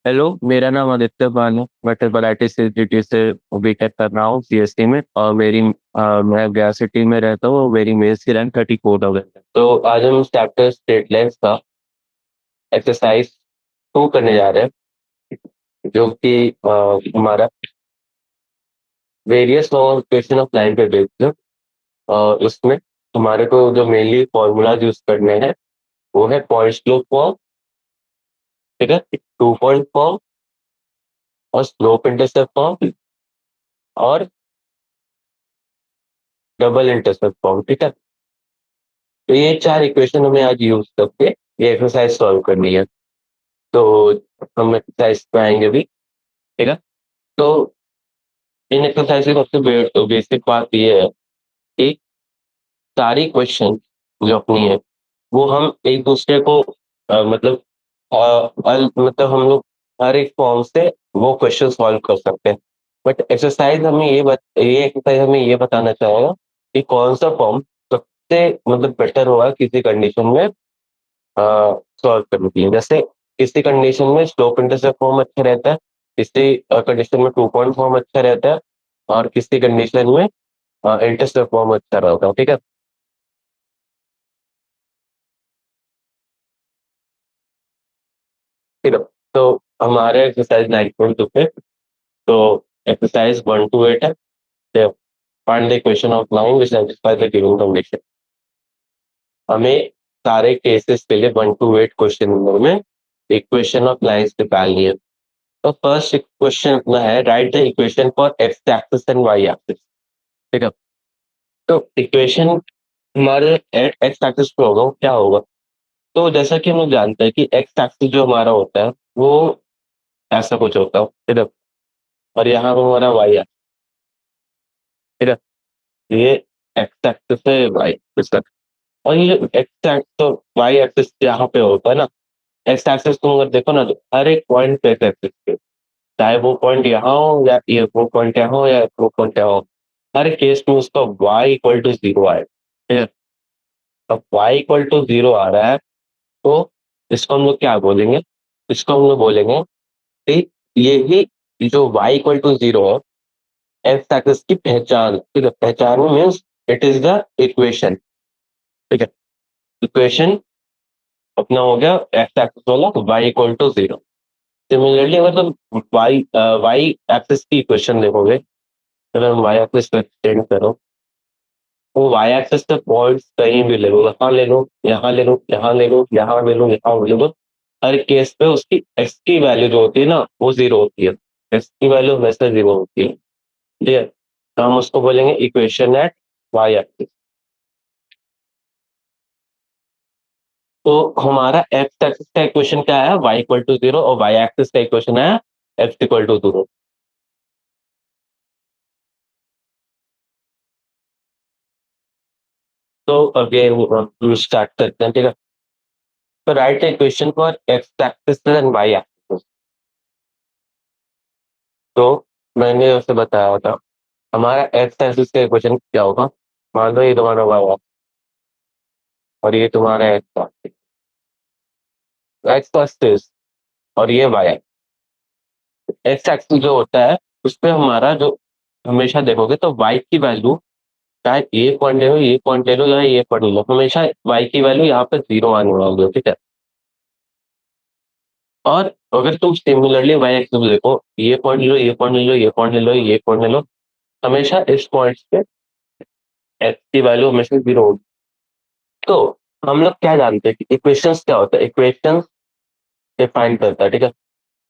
Hello, मेरा नाम आदित्य पान है। मैं ट्रिपल आईटी सिटी से बीटेक कर रहा हूँ सीएससी में। और मैं गया सिटी में रहता हूँ। मेरी मेंस की रैंक 34 हो गई है। तो आज हम चैप्टर स्टेट लेंस का एक्सरसाइज 2 करने जा रहे हैं, जो कि हमारा various form of question of line पे बेस्ड है। उसमें हमारे को जो मेनली फॉर्मूलाज यूज करने हैं वो है पॉइंट स्लोप फॉर्म, ठीक है, 2 पॉइंट फॉर्म और स्लोप इंटरसेप्ट फॉर्म और डबल इंटरसेप्ट फॉर्म, ठीक है। तो ये 4 इक्वेशन हमें आज यूज करके ये एक्सरसाइज सॉल्व करनी है। तो हम एक्सरसाइज पे आएंगे भी, ठीक है। तो इन एक्सरसाइज की सबसे बेसिक बात ये है कि सारी क्वेश्चन जो अपनी है वो हम एक दूसरे को मतलब मतलब हम लोग हर एक फॉर्म से वो क्वेश्चन सॉल्व कर सकते हैं। बट ये एक्सरसाइज हमें ये बताना चाहेगा कि कौन सा फॉर्म सबसे मतलब बेटर होगा किसी कंडीशन में सॉल्व करने के लिए। जैसे किसी कंडीशन में स्लोप इंटरसेप्ट फॉर्म अच्छा रहता है, किसी कंडीशन में 2 पॉइंट फॉर्म अच्छा रहता है और किसी कंडीशन में इंटरसेप्ट फॉर्म अच्छा रहता है, ठीक है। ठीक है। तो हमारे एक्सरसाइज 9.2 पे तो एक्सरसाइज 1 to 8 है। Find the equation of line which satisfy the given condition. हमें सारे केसेस के लिए 1 to 8 क्वेश्चन में इक्वेशन ऑफ लाइंस निकालनी है। तो फर्स्ट क्वेश्चन अपना है, write the equation for x axis and y axis, ठीक है। तो इक्वेशन हमारे एक्स एक्सिस पे होगा, वो क्या होगा? तो जैसा कि हम लोग जानते हैं कि एक्स एक्सिस जो हमारा होता है वो ऐसा कुछ होता है, ठीक है। और यहाँ पे हमारा वाई एक्सिस, ठीक है। ये एक्स एक्सिस है, वाई एक्सिस। और ये एक्स एक्सिस तो वाई एक्सिस यहाँ पे होता है ना। एक्स एक्सिस तुम अगर देखो ना तो हर एक पॉइंट पे एक्स एक्सिस पे, चाहे वो पॉइंट यहाँ हो या ये वो पॉइंट यहाँ हो या वो पॉइंट यहाँ हो, हर केस में उसका y इक्वल टू 0 आए, ठीक है। अब y इक्वल टू 0 आ रहा है तो इसको हम लोग क्या बोलेंगे? इसको हम लोग बोलेंगे कि ये ही जो y इक्वल टू 0 है, एक्स एक्सिस की पहचान, ठीक है। पहचान means it is the equation, ठीक है। इक्वेशन अपना हो गया एक्स एक्सिस वाला y इक्वल टू 0। सिमिलरली अगर तुम y एक्सिस की इक्वेशन देखोगे, अगर हम y एक्सिस पे एक्सटेंड करो तो वाई एक्सिस पे पॉइंट्स कहीं भी ले लो, यहाँ ले लो, यहाँ ले लो, यहाँ ले लो, यहाँ ले लो, यहाँ ले लो, हर केस पे उसकी एक्स की वैल्यू जो होती है ना वो 0 होती है। एक्स की वैल्यू हमेशा 0 होती है, ठीक है। तो हम उसको बोलेंगे इक्वेशन एट वाई एक्सिस। तो हमारा एक्स एक्सिस का इक्वेशन क्या है? Y equal to 0। और वाई एक्सिस का इक्वेशन है एक्स इक्वल टू 0। तो अगेन स्टार्ट करते हैं, ठीक है। तो write equation for x axis and y axis. तो मैंने उसे बताया था हमारा एक्स एक्सिस का इक्वेशन क्या होगा। मान लो ये तुम्हारा वाई है और ये तुम्हारा एक्स एक्सिस और ये वाई है। एक्स एक्सिस जो होता है उस पे हमारा जो हमेशा देखोगे तो वाई की वैल्यू, चाहे ये पॉइंट ले लो, ये पॉइंट ले लो या ये पॉइंट ले लो, हमेशा वाई की वैल्यू यहाँ पे 0 आने वाली है, ठीक है। और अगर तुम सिमिलरली वाई एक्सिस देखो, ये पॉइंट ले लो, ये पॉइंट ले लो, ये पॉइंट ले लो, ये पॉइंट ले लो, हमेशा इस पॉइंट पे एक्स की वैल्यू हमेशा 0 होगी। तो हम लोग क्या जानते हैं कि इक्वेशंस क्या होता है? इक्वेशंस डिफाइन करता है, ठीक है।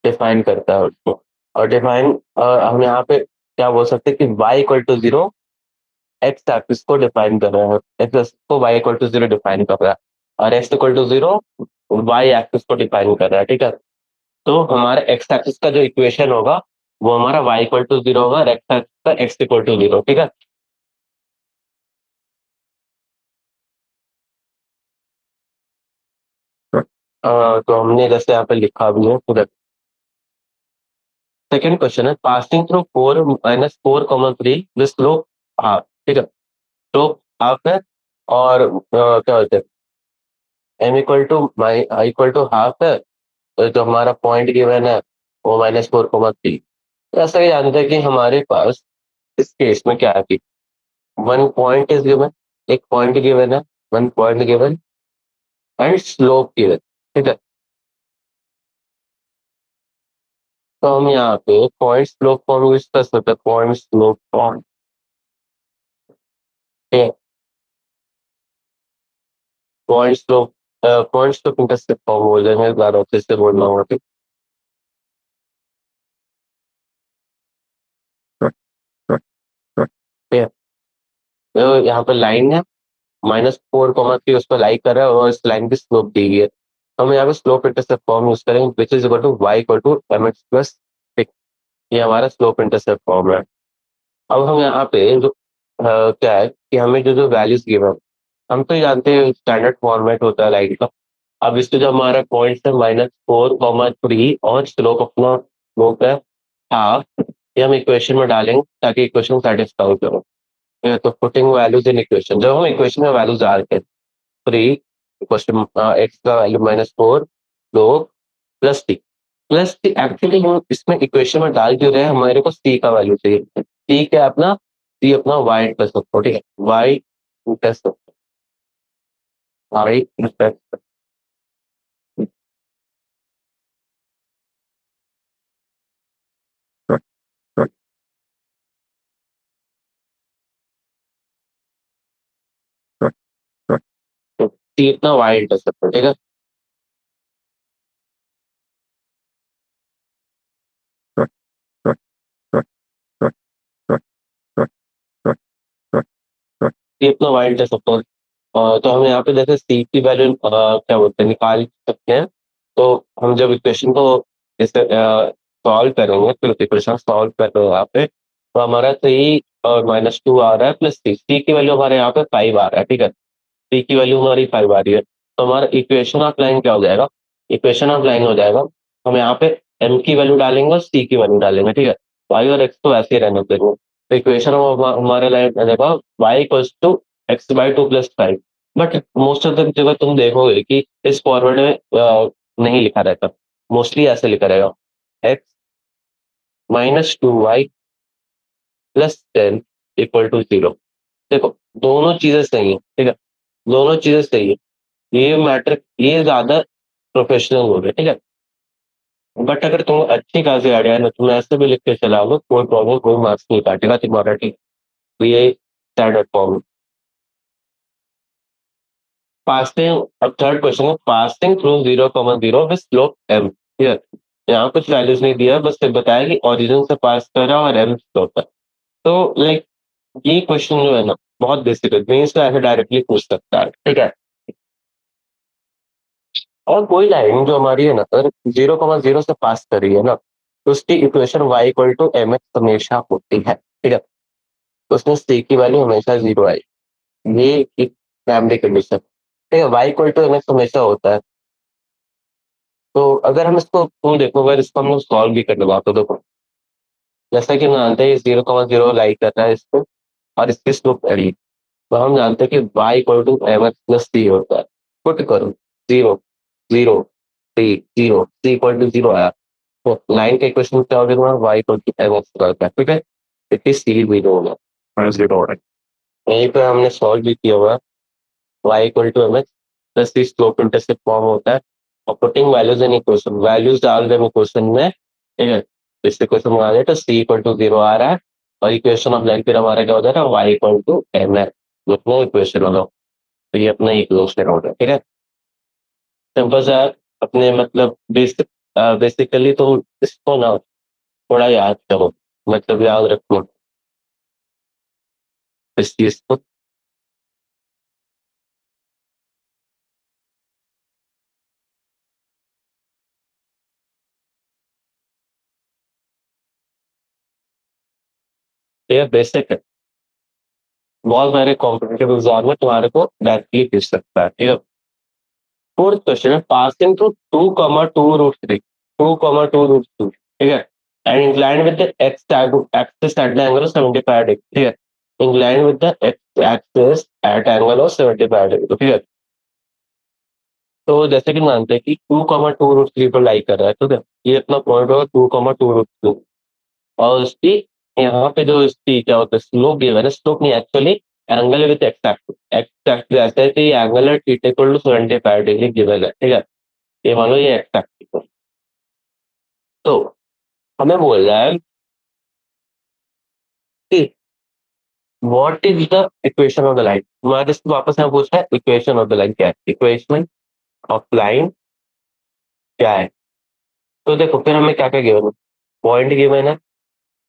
डिफाइन करता है उसको। और डिफाइन हम यहाँ पे क्या बोल सकते हैं कि y equal to 0 x axis को डिफाइन कर रहा है, एक्स को y इक्वल टू 0 डिफाइन कर रहा है, और x equal to 0 y axis को डिफाइन कर रहा है, ठीक है। तो हमारा एक्स एक्सिस का जो इक्वेशन होगा वो हमारा y इक्वल टू 0 होगा और एक्स एक्सिस का x इक्वल टू 0, ठीक है। तो हमने जैसे यहाँ पे लिखा भी है, सेकेंड क्वेश्चन है, passing through 4 - 4, 3 this slope half, ठीक है। स्लोप हाफ है और क्या होता है, m इक्वल टू हाफ है। तो जो हमारा पॉइंट गिवन है और -4,3। तो ऐसा ही जानते हैं कि हमारे पास इस केस में क्या है कि 1 पॉइंट इज गिवन, एक पॉइंट गिवन है, 1 point given and slope given, ठीक है। तो हम यहाँ पे पॉइंट स्लोप फॉर्म यूज कर सकते हैं, पॉइंट स्लोप फॉर्म, ठीक है। पॉइंट स्लोप इंटरसेप्ट फॉर्म बोल देंगे, ज्यादा अच्छे से बोलना होगा, ठीक है। तो यहाँ पे लाइन है, -4,3 उस पर लाइक कर रहा है और इस लाइन की स्लोप दी गई है। हम यहाँ पे स्लोप इंटरसेप्ट फॉर्म यूज करेंगे, which is equal to y equal to mx plus 6। ये हमारा स्लोप इंटरसेप्ट फॉर्म है। अब हम यहाँ पे जो क्या है कि हमें जो जो वैल्यूज गिवन, हम तो जानते हैं स्टैंडर्ड फॉर्मेट होता है लाइन का। अब इसके जो हमारा पॉइंट है -4,3 और स्लोप अपना स्लोप है हाफ, ये हम इक्वेशन में डालेंगे ताकि इक्वेशन सेटिस्फाई करो। तो पुटिंग वैल्यूज इन इक्वेशन, जब हम इक्वेशन में वैल्यूज डालते हैं, 3 क्वेश्चन एक्स का value -4 slope plus T actually हम इसमें इक्वेशन में डाल क्यों रहे हैं, हमारे को सी का वैल्यू चाहिए। सी क्या है अपना, सी अपना वाई प्लस सकते, ठीक है, वाई प्लस वाई प्लस सी अपना वाई इंटरसेप्ट, ठीक है। सी अपना वाई इंटरसेप्ट, तो हम यहाँ पे जैसे सी की वैल्यू क्या बोलते हैं निकाल सकते हैं। तो हम जब इक्वेशन को इसे सॉल्व करेंगे, फिर इक्वेशन सॉल्व कर रहे हो यहाँ पे, तो हमारा 3 और -2 आ रहा है प्लस सी की वैल्यू हमारे यहाँ पे 5 आ रहा है, ठीक है। सी की वैल्यू हमारी 5 आ रही है, तो हमारा इक्वेशन ऑफ लाइन क्या हो जाएगा, इक्वेशन ऑफ लाइन हो जाएगा, हम यहाँ पे एम की वैल्यू डालेंगे और सी की वैल्यू डालेंगे, ठीक है। वाई और एक्स तो ऐसे ही रहने देंगे, तो इक्वेशन हमारे लाइन आ जाएगा y equals to x/2 + 5। But most of the जगह तुम देखोगे कि इस फॉरवर्ड में नहीं लिखा रहता, मोस्टली ऐसे लिखा रहेगा x -2y + 10 = 0। देखो दोनों चीजें सही है, ठीक है, दोनों चीजें सही है। ये मैटर ये ज्यादा प्रोफेशनल हो गए, ठीक है। बट अगर तुम्हें अच्छी खासी आइडिया है ना, तुम ऐसे भी लिख के चला लो, कोई प्रॉब्लम, कोई मार्क्स नहीं काटेगा तुम्हारा, ठीक। तो ये स्टैंडर्ड फॉर्म। पासिंग, अब थर्ड क्वेश्चन है, passing through 0,0 with slope m, ठीक है। यहाँ कुछ वैल्यूज नहीं दिया, बस सिर्फ बताया कि ओरिजिन से पास कर रहा है और m स्लोप है। तो लाइक ये क्वेश्चन जो है ना बहुत बेसिक है, मीन्स का ऐसे डायरेक्टली पूछ सकता है, ठीक है। और कोई लाइन जो हमारी है ना अगर 0,0 से पास कर रही है ना, तो उसकी equation y equal to M x हमेशा होती है, ठीक है। तो उसमें c की वैल्यू हमेशा 0 आई, ये एक प्राइमरी कंडीशन, ठीक है। y equal to M x हमेशा होता है। तो अगर हम इसको तुम देखो, अगर इसको हम लोग सॉल्व भी करने बात, तो देखो जैसा कि हम जानते हैं 0,0 लाइक करता है इसको और इसकी स्लोप एडी, तो हम जानते हैं कि y equal to M x plus C होता है। पुट करो 0 0 0 सी इक्वल टू 0 आया, तो लाइन का इक्वेशन क्या हो गया, y equal to M x करता है, ठीक है। इट इज सी 0 होगा, 0 हो रहा है। यहीं पे हमने सॉल्व भी किया हुआ है, y equal to M x plus c slope intercept form होता है, और putting values in equation, values डाल रहे इक्वेशन में, ठीक है। तो इस इक्वेशन में आ जाए तो सी इक्वल टू 0 आ रहा है, और इक्वेशन ऑफ लाइन फिर हमारा क्या हो जाएगा, y इक्वल टू एम है, दोनों इक्वेशन वाला। तो ये अपना इक्वेशन हो रहा है, ठीक है। सिंपल सा अपने मतलब बेसिकली तो इसको ना थोड़ा याद करो, मतलब याद रखो इस चीज को। ये बेसिक है, बहुत सारे कॉम्पिटेटिव एग्जाम में तुम्हारे को डायरेक्टली पूछ सकता है, ठीक है। फोर्थ क्वेश्चन है, पासिंग थ्रू 2,2√3, 2,2√2, ठीक है, and inclined with the axis at the angle of 75 degree, ठीक है। Inclined with the x axis at angle of 75 degree, ठीक है। तो जैसे कि मानते हैं कि 2,2√3 पर लाई कर रहा है, ठीक है, ये अपना पॉइंट होगा 2,2√2, और उसकी यहाँ पे जो इसकी क्या होता है स्लोप गिवन है, स्लोप नहीं actually angle with x axis ऐसे है कि एंगल है theta equal to 75 degree given है, ठीक है, ये मान लो ये एक्स एक्सिस है। तो हमें बोल रहा है कि what is the equation of the line, हमारे से वापस यहाँ पूछ रहा है इक्वेशन ऑफ द लाइन क्या है, इक्वेशन ऑफ लाइन क्या है। तो देखो फिर हमें क्या क्या गिवन है, पॉइंट गिवन है,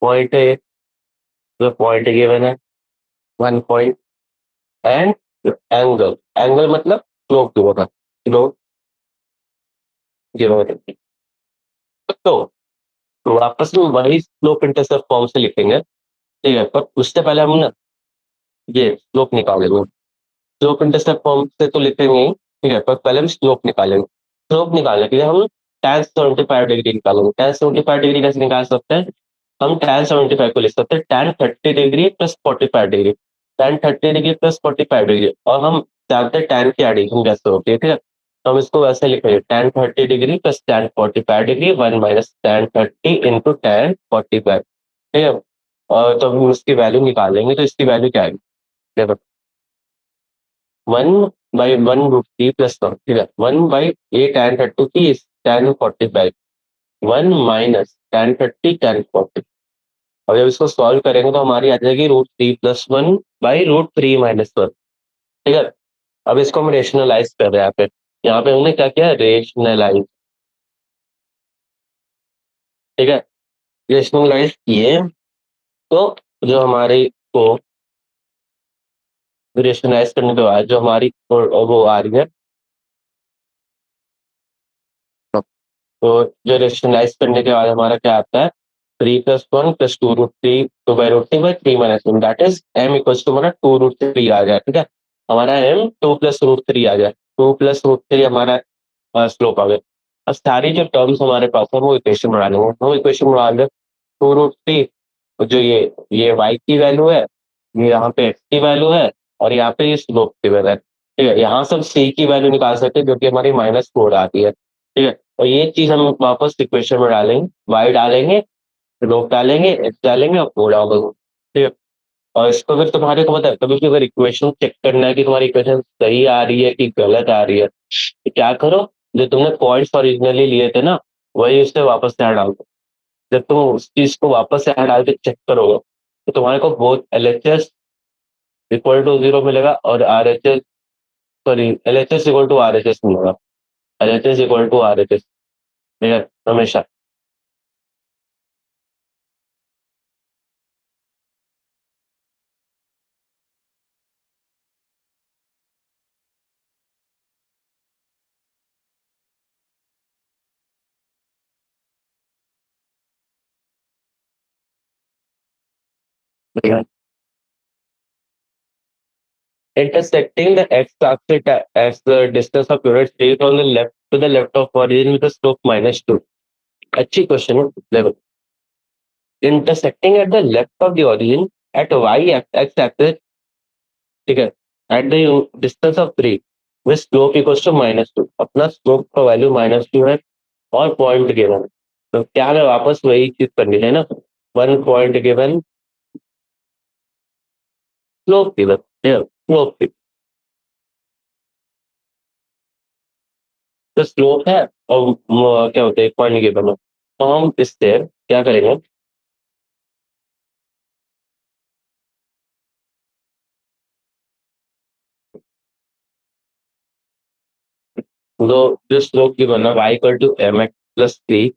पॉइंट है, तो पॉइंट गिवन है 1 पॉइंट, एंड एंगल, एंगल मतलब स्लोप गिवन है, स्लोप गिवन है। तो वापस में वही स्लोप इंटरसेप्ट फॉर्म से लिखेंगे, ठीक है, पर उससे पहले हम ना ये स्लोप निकालेंगे, स्लोप इंटरसेप्ट फॉर्म से तो लिखेंगे ही, ठीक है, पर पहले हम स्लोप निकालेंगे। स्लोप निकालने के लिए हम tan 75 डिग्री निकालेंगे। tan 75 डिग्री कैसे निकाल सकते हैं, हम tan 75 को लिख सकते हैं tan 30 degree plus 45 degree, tan 30 degree plus 45 degree, और हम जानते हैं tan की एडिशन कैसे होती है, ठीक है, तो हम इसको वैसे लिखेंगे tan 30 degree plus tan 45 degree 1 - tan 30 into tan 45, ठीक है, और तो हम उसकी वैल्यू निकालेंगे, तो इसकी वैल्यू क्या आएगी, देखो 1/1√3 प्लस 1, ठीक है, 1/a tan 30 की tan 45, 1 - tan 30 tan 40, और जब इसको सॉल्व करेंगे तो हमारी आ जाएगी √3 प्लस 1/√3 माइनस 1, ठीक है। अब इसको हम रेशनलाइज कर रहे हैं यहाँ पे हमने क्या किया, रेशनलाइज, ठीक है, रेशनलाइज किए, तो जो हमारी को रेशनलाइज करने के बाद जो हमारी वो आ रही है, तो जो रेशनलाइज करने के बाद हमारा क्या आता है 3+1+2√3 by 3 - 1, that is m equals to हमारा 2√3 आ जाए, ठीक है, हमारा m 2+√3 आ जाए, 2+√3 हमारा स्लोप आ गया। अब सारी जो टर्म्स हमारे पास है वो इक्वेशन बना लेंगे, हम इक्वेशन बना लें 2√3, जो ये y की वैल्यू है, ये यहाँ पे x की वैल्यू है, और यहाँ पे ये स्लोप की वैल्यू है, ठीक है, यहाँ सब c की वैल्यू निकाल सकते हैं जो कि हमारी -4 आती है, ठीक है, और ये चीज हम वापस इक्वेशन में डालेंगे, y डालेंगे, स्लोप डालेंगे, x डालेंगे और o डालेंगे, ठीक है, और इसको अगर तुम्हारे को पता है कभी भी अगर इक्वेशन चेक करना है कि तुम्हारी इक्वेशन सही आ रही है कि गलत आ रही है, तो क्या करो, जो तुमने पॉइंट्स ओरिजिनली लिए थे ना वही उससे वापस से डाल दो। जब तुम उस चीज को वापस से डाल के चेक करोगे तो तुम्हारे को बोथ LHS इक्वल टू 0 मिलेगा और RHS, sorry LHS equal to RHS मिलेगा, LHS इक्वल टू RHS, ठीक है, हमेशा। ठीक है, intersecting the x-axis as the distance of units taken on the left to the left of origin with a slope -2। अच्छी question है, देखो intersecting at the left of the origin at x-axis, ठीक है, at the distance of 3 with slope equals to -2, अपना slope का value -2 है और point given है, तो क्या हमें वापस वही चीज करनी है ना, 1 point given, slope given, slope, तो स्लोप है और क्या होता है पॉइंट गिवन है, तो हम इससे क्या करेंगे, तो जो स्लोप गिवन है y equal to mx plus 3,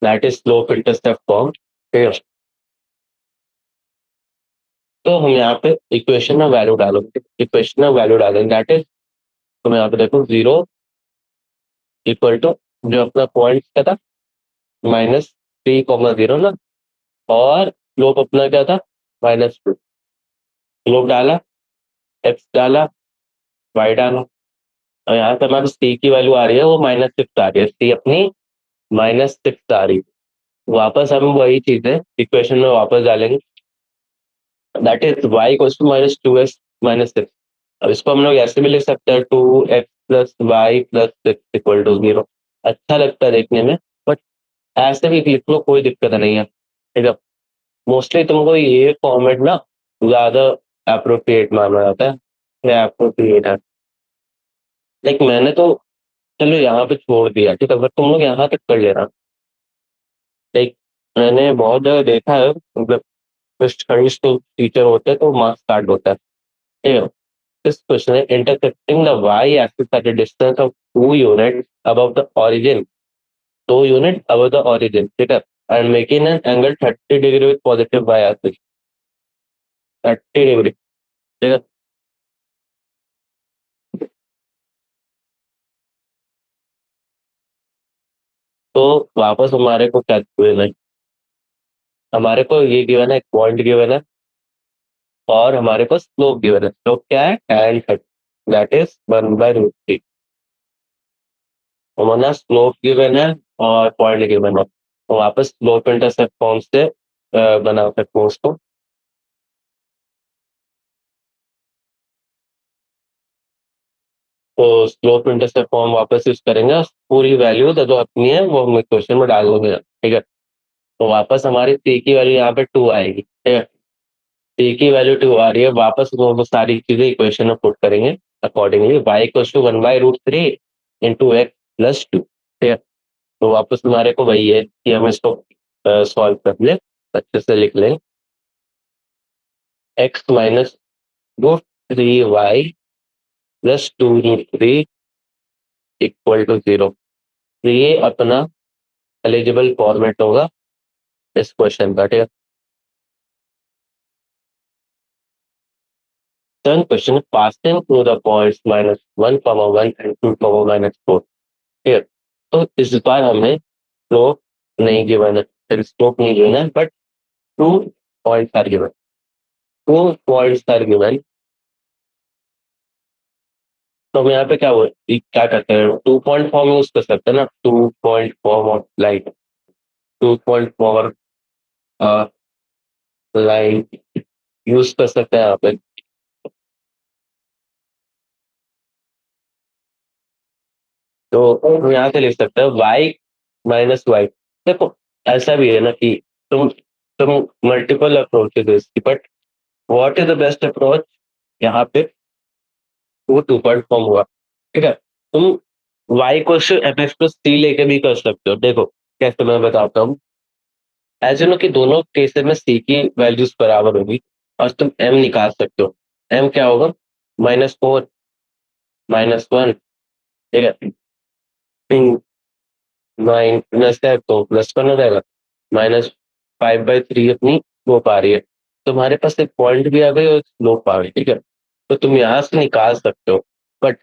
that is slope intercept form, ठीक है, तो हम यहाँ पे इक्वेशन में वैल्यू डालेंगे, इक्वेशन में वैल्यू डालेंगे, दैट इज, तो मैं यहाँ पे देखो 0 इक्वल टू जो अपना पॉइंट क्या था -3,0 ना, और स्लोप अपना क्या था -2, स्लोप डाला, एक्स डाला, वाई डाला, और यहाँ पे हमारे सी की वैल्यू आ रही है वो -6 आ रही है, सी अपनी -6 आ रही है, वापस हम वही चीज है इक्वेशन में वापस डालेंगे, that is y equals to -2x -6। अब इसको हम लोग ऐसे भी लिख सकते हैं 2x plus y plus six equal to 0। अच्छा लगता है देखने में, बट ऐसे भी लिख लो, कोई दिक्कत नहीं है, ठीक है। मोस्टली तुमको ये फॉर्मेट ना ज्यादा अप्रोप्रिएट माना जाता है, या अप्रोप्रिएट है। लाइक मैंने तो चलो यहाँ पे छोड़ दिया, ठीक है, बट तुम लोग यहाँ तक कर लेना। लाइक मैंने बहुत जगह देखा है, मतलब फर्स्ट खंड तो टीचर होते हैं तो मार्क्स कार्ड होता है, ठीक है। This question is intersecting the y-axis at a distance of 2 units above the origin, 2 units above the origin, ठीक है, and making an angle 30 degree with positive y-axis, 30 degree, ठीक है। तो वापस हमारे को क्या गिवन है, हमारे को ये गिवन है, एक पॉइंट गिवन है, और हमारे को स्लोप गिवन है। स्लोप क्या है, tan 30, दैट इज 1/√3। हमारा स्लोप गिवन है और पॉइंट गिवन है, तो वापस स्लोप इंटरसेप्ट फॉर्म से बना सकते हैं उसको। तो स्लोप इंटरसेप्ट फॉर्म वापस यूज करेंगे, पूरी वैल्यू जो अपनी है वो हम क्वेश्चन में डाल देंगे, ठीक है। तो वापस हमारी टी की वैल्यू यहाँ पे 2 आएगी, ठीक है। टी की वैल्यू 2 आ रही है, वापस वो सारी चीजें इक्वेशन में पुट करेंगे accordingly. Y equals to 1/√3 into x plus 2, ठीक है। तो वापस हमारे को वही है कि हम इसको सॉल्व कर ले, अच्छे से लिख लें। X minus √3y plus 2√3 equal to 0। तो ये अपना एलिजिबल फॉर्मेट होगा इस क्वेश्चन का, ठीक है। Then question passing through the points -1, 1 and 2, -4 here। तो इस बार हमें स्लोप नहीं गिवन है, स्लोप नहीं गिवन है, but 2 points are given, 2 points are given. तो हम यहाँ पे क्या करते हैं, 2 पॉइंट फॉर्म यूज कर सकते हैं ना, 2 point form of line, 2 point form line use कर सकते हैं यहाँ पे। तो हम यहाँ से लिख सकते हैं y-y। देखो ऐसा भी है ना कि तुम मल्टीपल अप्रोचेस है इसकी, but what is the best approach यहाँ पे, वो 2 पॉइंट फॉर्म हुआ, ठीक है। तुम y को एफ एक्स प्लस सी लेके भी कर सकते हो। देखो कैसे, मैं बताता हूँ। ऐसे नो कि दोनों केसेस में सी की वैल्यूज बराबर होगी, और तुम m निकाल सकते हो। m क्या होगा, -4 -1, ठीक है। 9 प्लस है तो +1 हो जाएगा, -5/3 अपनी स्लोप आ रही है। तुम्हारे पास एक पॉइंट भी आ गई और स्लोप आ गई, ठीक है। तो तुम यहाँ से निकाल सकते हो, बट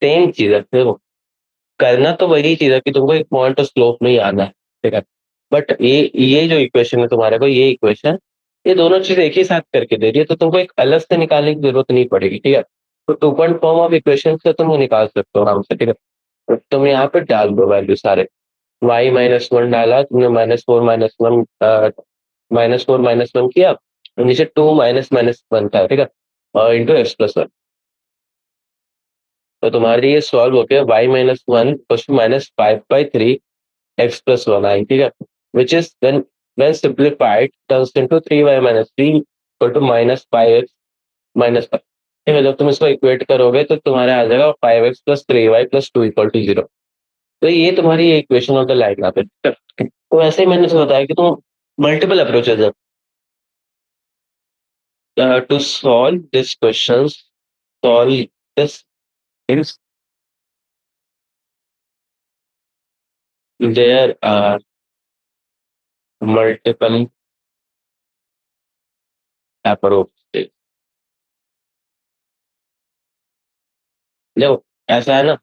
सेम चीज है, देखो करना तो वही चीज है कि तुमको एक पॉइंट और स्लोप नहीं आना है, ठीक है। बट ये जो इक्वेशन है तुम्हारे को, ये इक्वेशन, ये दोनों चीज एक ही साथ करके दे रही है, तो तुमको एक अलग से निकालने की जरूरत नहीं पड़ेगी, ठीक है। तो 2 पॉइंट फॉर्म ऑफ इक्वेशन से तुम निकाल सकते हो आराम से, ठीक है। तो तुम यहाँ पे डाल दो वैल्यू सारे, y-1 डाला तुमने, -4 -1 किया, और नीचे 2 माइनस माइनस बनता है, ठीक है, और इंटू x+1। तो तुम्हारी ये सॉल्व होके y-1 -5/3 x+1 आई, ठीक है, which is when simplified turns into 3y-3 equal to -5x-5, ठीक है। जब तुम इसको इक्वेट करोगे तो तुम्हारे आ जाएगा 5x + 3y + 2 = 0। तो ये तुम्हारी इक्वेशन ऑफ द लाइन यहाँ पे। तो ऐसे ही मैंने बताया कि तुम मल्टीपल अप्रोचेज है to solve this question, solve this is there are multiple approaches। देखो ऐसा है ना,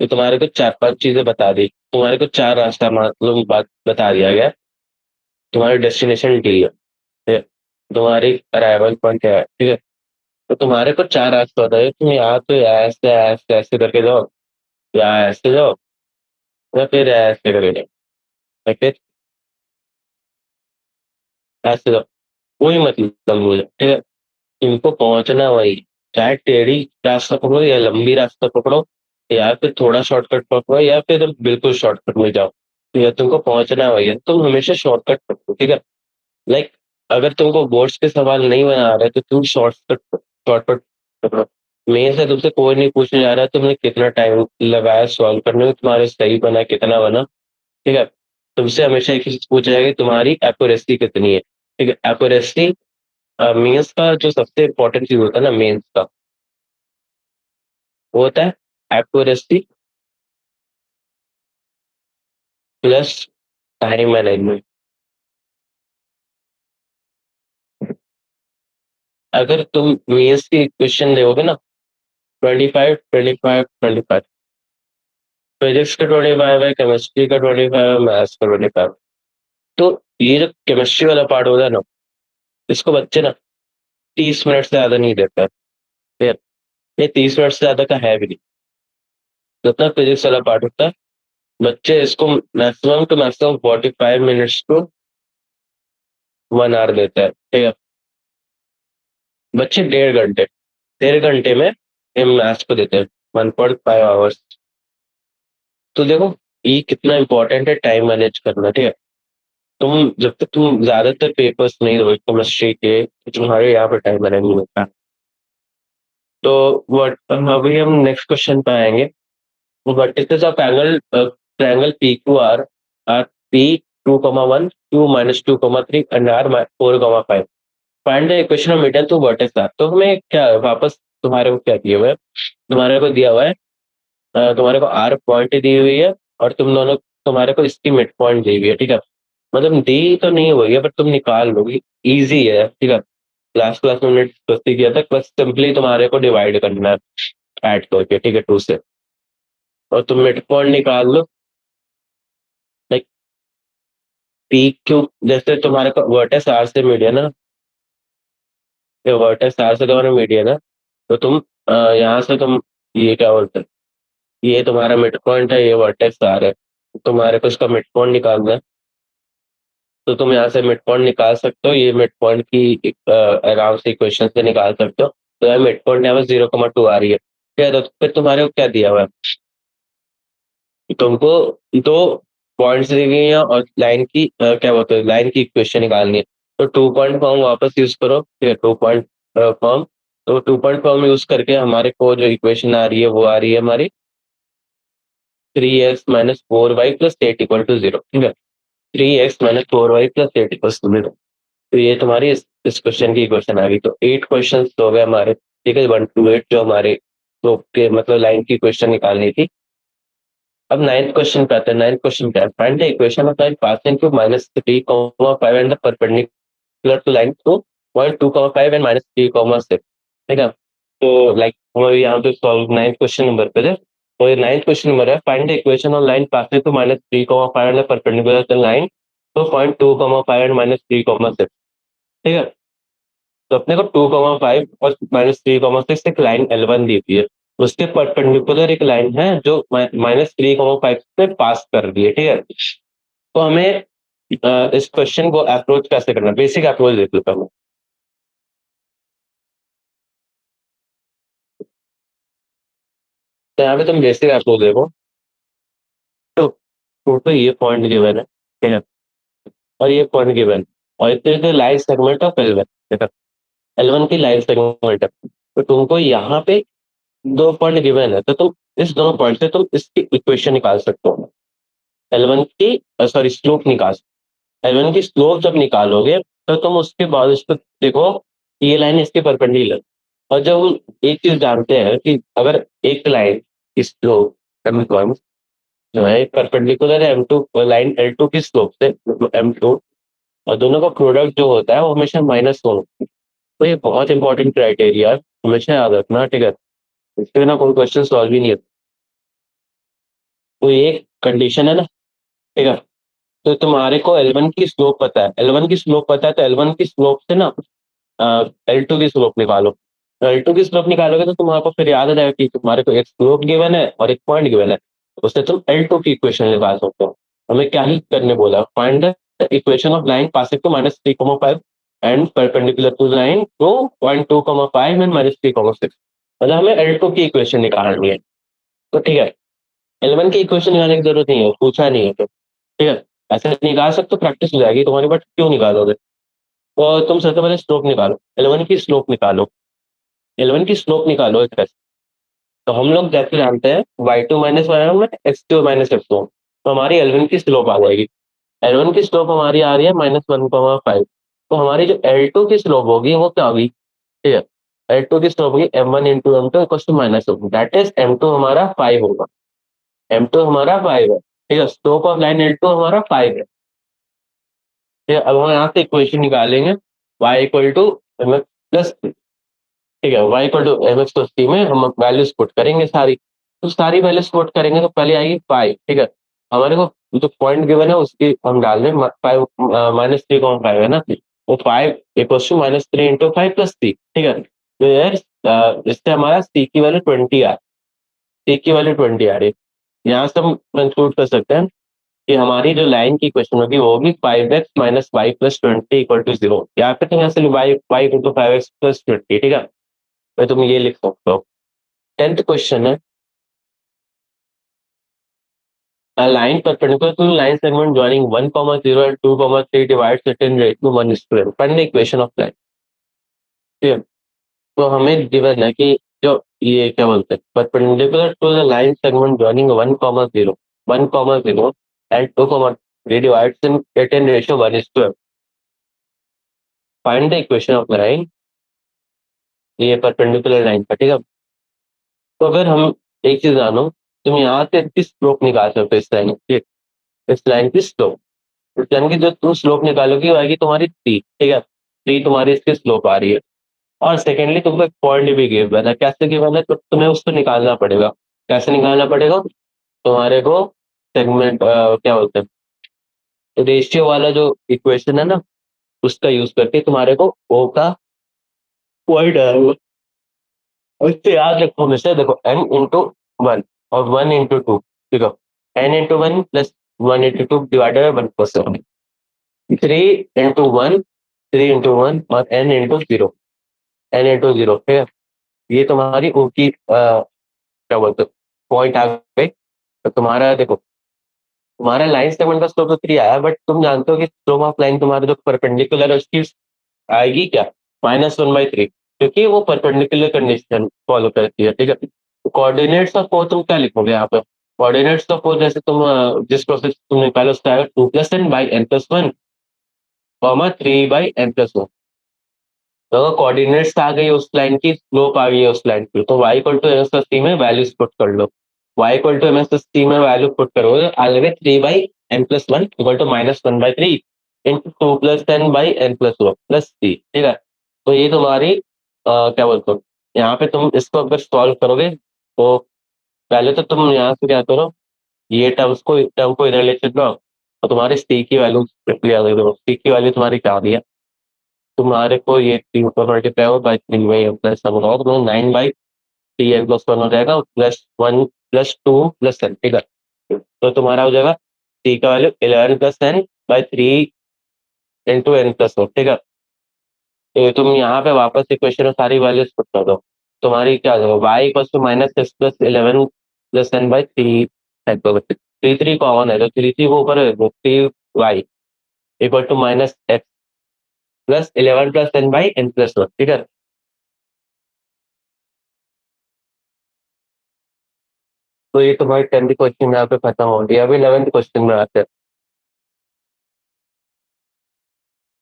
कि तुम्हारे को 4-5 चीजें बता दी, तुम्हारे को 4 रास्ता मतलब बात बता दिया गया, तुम्हारी डेस्टिनेशन डी है, ठीक है? तुम्हारी अराइवल पॉइंट है, ठीक है। तो तुम्हारे को 4 रास्ते बताए, तुम यहाँ पे ऐसे ऐसे ऐसे करके जाओ, या ऐसे जाओ, या फिर ऐसे करके जाओ, या फिर ऐसे जाओ, कोई मतलब मुझे, ठीक है। इनको पहुंचना वही, चाहे टेढ़ी रास्ता पकड़ो या लंबी रास्ता पकड़ो या फिर थोड़ा शॉर्टकट पकड़ो या फिर बिल्कुल शॉर्टकट में जाओ, तो या तुमको पहुंचना है वही है, तुम हमेशा शॉर्टकट पकड़ो, ठीक है। लाइक अगर तुमको बोर्ड्स के सवाल नहीं बना रहे तो तुम शॉर्टकट शॉर्टकट पकड़ो। मेन से तुमसे कोई नहीं पूछने जा रहा तुमने कितना टाइम लगाया सॉल्व करने में, तुम्हारे सही बना कितना बना, ठीक है। तुमसे हमेशा एक ही चीज पूछा जाएगा तुम्हारी एक्यूरेसी कितनी है, ठीक है। एक्यूरेसी मेंस का जो सबसे इंपॉर्टेंट चीज होता है ना मेंस का, वो होता है एक्यूरेसी प्लस टाइम मैनेजमेंट। अगर तुम मेंस की क्वेश्चन देखोगे ना, 25 25 25, फिजिक्स का 25 है, केमिस्ट्री का 25 है, मैथ्स का 25। तो ये जो केमिस्ट्री वाला पार्ट होता है ना, इसको बच्चे ना 30 मिनट से ज्यादा नहीं देते हैं, ठीक है? ये 30 मिनट से ज्यादा का है भी नहीं। जितना फिजिक्स वाला पार्ट होता है, बच्चे इसको maximum to maximum 45 minutes to 1 hour देते हैं, ठीक है। बच्चे 1.5 घंटे, 1.5 घंटे में मैथ्स को देते हैं 1.5 आवर्स। तो देखो ये कितना इंपॉर्टेंट है टाइम मैनेज करना, ठीक है। तुम जब तक तुम ज्यादातर पेपर्स नहीं दोगे केमिस्ट्री के, तो तुम्हारे यहाँ पे टाइम मैनेज नहीं होता। तो व्हाट अभी हम नेक्स्ट क्वेश्चन पे आएंगे। vertices of angle triangle PQR are P2,1, Q minus 2,3 and R 4,5. Find the equation of median to vertex R। तो हमें क्या वापस तुम्हारे को क्या दिया हुआ है, तुम्हारे को दिया हुआ है तुम्हारे को R पॉइंट दी हुई है और तुम दोनों तुम्हारे को इसकी मिड पॉइंट दी हुई है, ठीक है। मतलब दी तो नहीं हुई है पर तुम निकाल लोगे, इजी है, ठीक है। लास्ट क्लास में हमने डिस्कस किया था, बस सिंपली तुम्हारे को डिवाइड करना है ऐड करके, ठीक है, 2 से, और तुम मिड पॉइंट निकाल लो। लाइक पी क्यू, जैसे तुम्हारे को वर्टेक्स आर से मीडियन है, ये वर्टेक्स आर से तुम्हारा मीडियन है, तो तुम यहाँ से तुम ये क्या बोलते हैं, ये तुम्हारा मिड पॉइंट है, ये वर्टेक्स आर है, तुम्हारे को इसका मिड पॉइंट निकालना है। तो तुम यहाँ से मिड पॉइंट निकाल सकते हो, ये मिड पॉइंट की आराम से इक्वेशन से निकाल सकते हो। तो यहाँ मिड पॉइंट यहाँ पे 0,2 आ रही है, ठीक है। तो फिर तुम्हारे को क्या दिया हुआ है, तुमको दो पॉइंट्स दी गई हैं और लाइन की क्या बोलते हैं, लाइन की इक्वेशन निकालनी है। तो 2 पॉइंट फॉर्म वापस यूज करो, ठीक है, 2 पॉइंट फॉर्म। तो 2 पॉइंट फॉर्म यूज करके हमारे को जो इक्वेशन आ रही है वो आ रही है हमारी 3x - 4y + 8 = 0, ठीक है। 3x - 4y + 8 = 0। तो ये तुम्हारी इस क्वेश्चन की इक्वेशन आ गई। तो 8 क्वेश्चन हो गए हमारे, ठीक है, 1 to 8 जो हमारे तो के मतलब लाइन की इक्वेशन निकालनी थी। अब नाइन्थ क्वेश्चन पे आते हैं। नाइन्थ क्वेश्चन क्या है, find the equation of line passing through -3,5 and the perpendicular to line through point 2,5 and -3,6, ठीक है। तो लाइक हम यहाँ पे सॉल्व नाइन्थ क्वेश्चन नंबर पे थे। तो ये नाइन्थ क्वेश्चन नंबर है, find the equation of line passing through -3,5 and the perpendicular to line to point 2,5 and -3,6, ठीक है। तो अपने को 2,5 और -3,6 एक लाइन L1 दी हुई है, उसके परपेंडिकुलर एक लाइन है जो -3,5 पे पास कर रही है, ठीक है। तो हमें इस क्वेश्चन को अप्रोच कैसे करना है, बेसिक अप्रोच देख लेता हूँ। तो यहाँ पे तुम बेसिक अप्रोच देखो, तो टोटल ये पॉइंट गिवन है, ठीक है, और ये पॉइंट गिवन, और इतने लाइन सेगमेंट ऑफ L1, ठीक है। L1 की लाइन सेगमेंट है, तो तुमको यहाँ पे 2 पॉइंट गिवन है, तो तुम इस दोनों पॉइंट से तुम इसकी इक्वेशन निकाल सकते हो। L1 की सॉरी स्लोप निकाल, L1 की स्लोप जब निकालोगे तो तुम उसके बाद इसको देखो कि ये लाइन इसके परपेंडिकुलर, और जब हम एक चीज जानते हैं कि अगर एक लाइन की स्लोप M1 जो है परपेंडिकुलर है M2 लाइन L2 की स्लोप से, मतलब M2, और दोनों का प्रोडक्ट जो होता है वो हमेशा -1, तो ये बहुत इंपॉर्टेंट क्राइटेरिया है, हमेशा याद रखना, ठीक है। इसके बिना कोई क्वेश्चन सॉल्व ही नहीं होता। तो ये कंडीशन है ना, ठीक है। तो तुम्हारे को L1 की स्लोप पता है, L1 की स्लोप पता है, तो L1 की स्लोप से ना L2 की स्लोप निकालो। तो L2 की स्लोप निकालोगे तो तुम्हारे फिर याद आ जाएगा कि तुम्हारे को एक स्लोप गिवन है और एक पॉइंट गिवन है, उससे तुम L2 की इक्वेशन निकाल सकते हो। हमें क्या ही करने बोला, find the equation of line passing to -3,5 and perpendicular to line to point 2,5 and -3,6। मतलब हमें L2 की इक्वेशन निकालनी है। तो ठीक है, L1 की इक्वेशन निकालने की जरूरत नहीं है, पूछा नहीं है तो ठीक है। ऐसे निकाल सकते हो, प्रैक्टिस हो जाएगी तुम्हारी, बट क्यों निकालोगे? तो तुम सबसे पहले स्लोप निकालो, L1 की स्लोप निकालो। L1 की स्लोप निकालो एक ऐसे। तो हम लोग जैसे जानते हैं y2 माइनस वाई में x2 माइनस x1, तो हमारी L1 की स्लोप आ जाएगी। L1 की स्लोप हमारी आ रही है -1,5। तो हमारी जो L2 की स्लोप होगी वो क्या होगी? ठीक है, L2 की स्लोप होगी m1 into m2 equal to -1, that is m2 हमारा 5 होगा। M2 हमारा 5 है, ठीक है, स्लोप ऑफ लाइन L2 हमारा 5 है। ठीक है, अब हम यहाँ से इक्वेशन निकालेंगे y equal to M x plus, ठीक है, y equal to M x plus C में हम वैल्यूज पुट करेंगे सारी। तो सारी वैल्यूज पुट करेंगे तो पहले आएगी 5, ठीक है। हमारे को जो पॉइंट गिवन है उसकी हम डाल दें 5 -3,5 है ना, वो 5 equal to -3 into 5 plus C, ठीक है। तो यार इससे हमारा सी की वैल्यू 20 आ, सी की वैल्यू 20 आ रही है। यहाँ से हम कंक्लूड कर सकते हैं कि हमारी जो लाइन की क्वेश्चन होगी वो होगी 5x minus y plus 20 equal to 0, या फिर तुम यहाँ से वाई इंटू 5x प्लस 20, ठीक है, तो तुम ये लिख सकते हो। 10th क्वेश्चन है, a line perpendicular to line segment joining 1, 0 and 2, 3 divides it in ratio 1:12, find the equation of line। ठीक है, तो हमें गिवन है कि जो ये क्या बोलते हैं, perpendicular to the line segment joining 1, 0, 1, 0 and 2, 3 divides it in ratio 1:12, find the equation of the line। ये परपेंडिकुलर लाइन का, ठीक है। तो अगर हम एक चीज जानो, तुम यहाँ से इसकी स्लोप निकाल सकते हो, इस लाइन की, इस लाइन की स्लोप, इस लाइन की जो तुम स्लोप निकालोगी वो आएगी तुम्हारी 3, ठीक है, 3 तुम्हारी इसकी स्लोप आ रही है। और सेकेंडली तुमको एक पॉइंट भी गिवन है, कैसे गिवन है, तो तुम्हें उसको निकालना पड़ेगा। कैसे निकालना पड़ेगा? तुम्हारे को सेगमेंट क्या बोलते हैं, रेशियो वाला जो इक्वेशन है ना, उसका यूज करके तुम्हारे को ओ का पॉइंट आएगा। और इससे याद रखो हमेशा, देखो n इंटू वन और 1 इंटू टू, ठीक है, n into one plus 1 into two divided by 1+7, 3 into one, 3 into one और n into zero, n into zero, ठीक है। ये तुम्हारी ओ की क्या बोलते हो, पॉइंट आ गए। तो तुम्हारा देखो, तुम्हारा लाइन सेगमेंट का स्लोप तो 3 आया, बट तुम जानते हो कि स्लोप ऑफ लाइन तुम्हारा जो परपेंडिकुलर है उसकी आएगी क्या? -1/3, क्योंकि वो परपेंडिकुलर कंडीशन फॉलो करती है, ठीक है। तो कोऑर्डिनेट्स ऑफ फोर तुम क्या लिखोगे यहाँ पे? कोऑर्डिनेट्स ऑफ फोर जैसे तुम जिस प्रोसेस तुमने पहले उसका आएगा 2+n/n+1, 3/n+1। तो अगर कोऑर्डिनेट्स आ गई उस लाइन की, स्लोप आ गई है उस लाइन की, तो y equal to M C में वैल्यूज पुट कर लो। y equal to M C में वैल्यू पुट करोगे, आ जाएगा 3/n+1 equal to -1/3 into 2+n/n+1 plus C, ठीक है। तो ये तुम्हारी क्या बोलते हो, यहाँ पे तुम इसको अगर सॉल्व करोगे तो पहले तो तुम यहाँ से क्या करो, ये टर्म को इधर ले चलो, और तुम्हारे सी की वैल्यू सी की वैल्यू तुम्हारी क्या आ रही है? तुम्हारे को ये 3 पर मल्टीप्लाई हो बाई 3/m+1 होगा, तो 9/3n+1 हो जाएगा, +1+2+n, ठीक है। तो तुम्हारा हो जाएगा सी का वैल्यू 11+n/3 इंटू n+1, ठीक है। तो तुम यहाँ पे वापस इक्वेशन में सारी वैल्यूज पुट कर दो, तुम्हारी क्या हो जाएगा, Y equal to -x+11+n/3, 3 common है तो 3 को ऊपर 3y इक्वल टू -x+11+n/n+1, ठीक है। तो ये तुम्हारी 10th क्वेश्चन यहाँ पे खत्म हो गई। अभी 11th क्वेश्चन में आते हैं।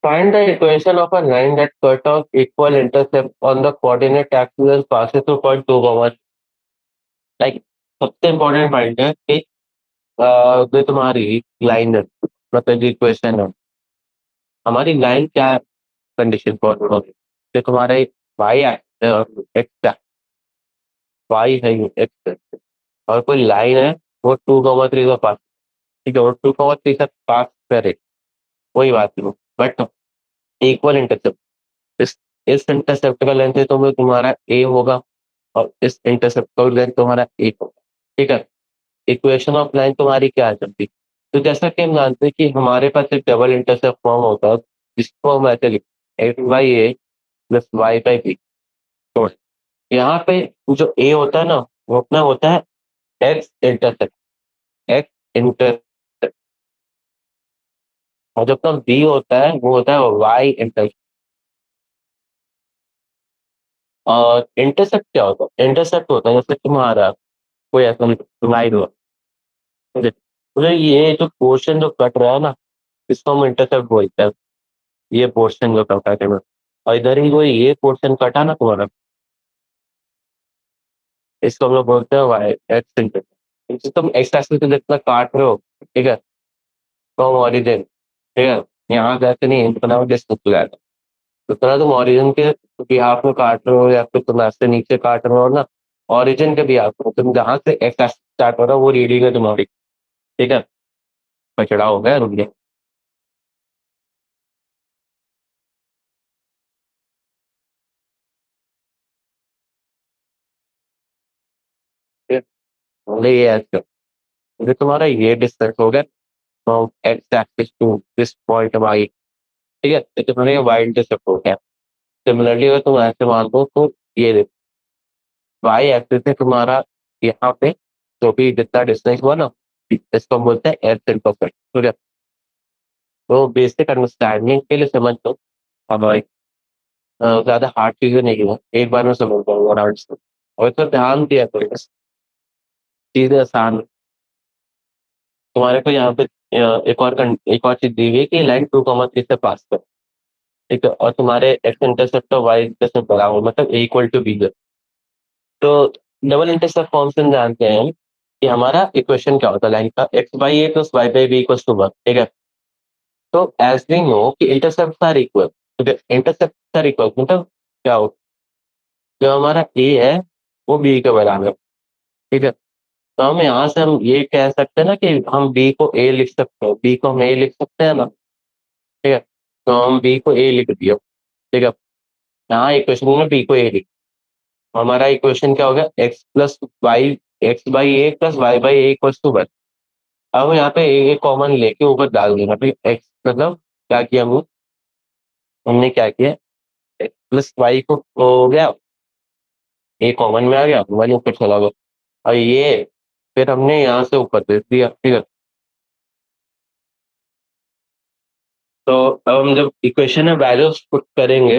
Find the equation of a line that cut off equal intercept on the coordinate axis and passes through point 2, like सबसे इम्पोर्टेंट पॉइंट है कि जो तुम्हारी लाइन है, मतलब जो इक्वेशन है, हमारी लाइन क्या कंडीशन फॉलो होगी? कि तुम्हारा एक वाई एक्सिस है और एक्स वाई है, एक्स है, और कोई लाइन है वो 2, 3 का पास, ठीक है, वो 2, 3 तक पास करे, कोई बात नहीं, बट इक्वल इंटरसेप्ट, इस इस इंटरसेप्ट का लेंथ है तो वो तुम्हारा ए होगा, और इस इंटरसेप्ट का लेंथ तुम्हारा ए होगा, ठीक है। इक्वेशन ऑफ लाइन तुम्हारी क्या आ सकती? तो जैसा कि हम जानते हैं कि हमारे पास एक डबल इंटरसेप्ट फॉर्म होता है, जिसको हम ऐसे लिखते हैं x/a प्लस y/b, यहाँ पे जो ए होता है ना, वो अपना होता है एक्स इंटरसेप्ट, एक्स इंटरसेप्ट। और जो अपना बी होता है वो होता है वाई इंटरसेप्ट। और इंटरसेप्ट क्या होता है? इंटरसेप्ट होता है जैसे तुम्हारा कोई ऐसा लाइन हो, मुझे मुझे ये जो पोर्शन जो कट रहा है ना, इसको हम इंटरसेप्ट बोलते हैं। ये पोर्शन जो कटा है, और इधर ही कोई ये पोर्शन कटा ना तुम्हारा, इसको हम लोग बोलते हैं वाई एक्स इंटरसेप्ट। तुम एक्स एक्सिस पे जितना काट रहे हो, ठीक है, फ्रॉम ओरिजिन, ठीक है, यहाँ जाके नहीं इतना डिस्टेंस हो जाएगा। तो तरह तुम ओरिजिन के बिहाफ में काट रहे हो या फिर तुम ऐसे नीचे काट रहे हो ना, ओरिजिन के बिहाफ में तुम जहाँ से एक्स एक्सिस स्टार्ट हो रहा है वो रीडिंग है तुम्हारी, ठीक है। पचड़ा हो गया, रुक गया। ठीक है? मतलब ये ऐसे जो तुम्हारा ये डिस्टेंस हो गया from x axis to this point y, ठीक है, तो तुम्हारा ये वाई इंटरसेप्ट हो गया। सिमिलरली अगर तुम ऐसे मान लो तो ये वाई एक्सिस से तुम्हारा यहाँ पे जो भी जितना डिस्टेंस हुआ ना, इसको हम बोलते हैं एयर इंटरसेप्ट, ठीक है। तो बेसिक अंडरस्टैंडिंग के लिए समझ लो। अब भाई ज्यादा हार्ड चीजें नहीं है, एक बार में समझ पाऊंगा आराम से। और इतना ध्यान दिया करो बस, चीजें आसान। तुम्हारे को यहाँ पे एक और चीज दी हुई है कि लाइन 2,3 से पास कर, ठीक है, और तुम्हारे एक्स इंटरसेप्ट और वाई इंटरसेप्ट बराबर मतलब इक्वल टू बी। तो डबल इंटरसेप्ट फॉर्म से हम जानते हैं कि हमारा इक्वेशन क्या होता है लाइन का, x by a plus y by b equal to 1, ठीक है। तो एज वी नो कि इंटरसेप्ट आर इक्वल, ठीक है, इंटरसेप्ट आर इक्वल मतलब क्या हो, जो हमारा ए है वो बी के बराबर है, ठीक है। तो हम यहाँ से हम ये कह सकते हैं ना कि हम बी को ए लिख सकते हैं, बी को हम ए लिख सकते हैं ना, ठीक है। तो हम बी को ए लिख दिया, ठीक है। यहाँ इक्वेशन में बी को ए लिख, हमारा इक्वेशन क्या हो गया, x plus y, x by a plus y by a equal to 1। अब यहाँ पे ए कॉमन लेके ऊपर डाल देना, तो एक्स मतलब क्या किया हमने क्या किया, एक्स प्लस वाई को हो गया, ए कॉमन में आ गया, वाई ऊपर चला गया, और ये फिर हमने यहाँ से ऊपर दे दिया, ठीक है। तो अब हम जब इक्वेशन में वैल्यूज पुट करेंगे,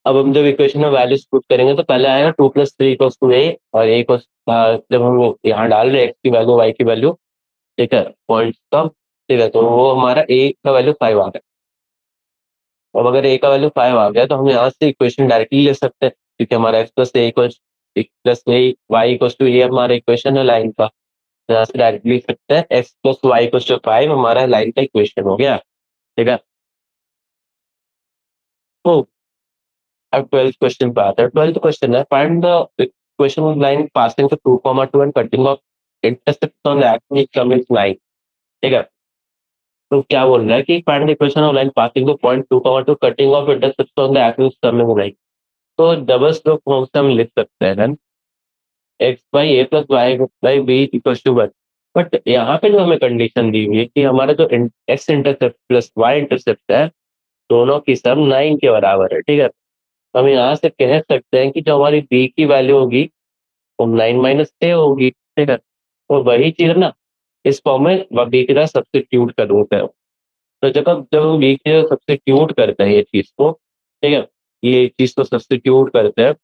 अब हम जब इक्वेशन में वैल्यूज पुट करेंगे तो पहले आएगा 2 + 3 = ए, और ए को जब हम यहाँ डाल रहे हैं एक्स की वैल्यू वाई की वैल्यू, ठीक है, पॉइंट का, ठीक है, तो वो हमारा ए का वैल्यू 5 आ गया। अब अगर ए का वैल्यू 5 आ गया तो हम यहाँ से इक्वेशन डायरेक्टली ले सकते हैं, क्योंकि हमारा X plus A plus A Y equal to A हमारा इक्वेशन है लाइन का। तो यहाँ से डायरेक्टली लिख सकते हैं x plus y equal to 5 हमारा लाइन का इक्वेशन हो गया, ठीक है। तो अब 12th क्वेश्चन पे आता है। 12th क्वेश्चन है, find the equation of line passing through 2, 2 and cutting off intersect on the axis coming line, ठीक है। तो क्या बोल रहा है कि find the equation of line passing through point 2, 2 cutting off intersect on the axis coming line. तो double slope form से हम लिख सकते हैं then x by a plus y by b equal to 1। But यहाँ पे जो हमें कंडीशन दी हुई है कि हमारा जो x intercept plus y intercept है, दोनों की सम 9 के बराबर है, ठीक है। हम यहाँ से कह सकते हैं कि जो हमारी बी की वैल्यू होगी वो 9 - 6 होगी, ठीक है। तो वही चीज ना इस फॉर्म में बी की तरह सब्सटीट्यूट कर देते हैं। तो जब हम बी की तरह सब्सटीट्यूट करते हैं ये चीज को, ठीक है, ये चीज को सब्सटीट्यूट करते हैं,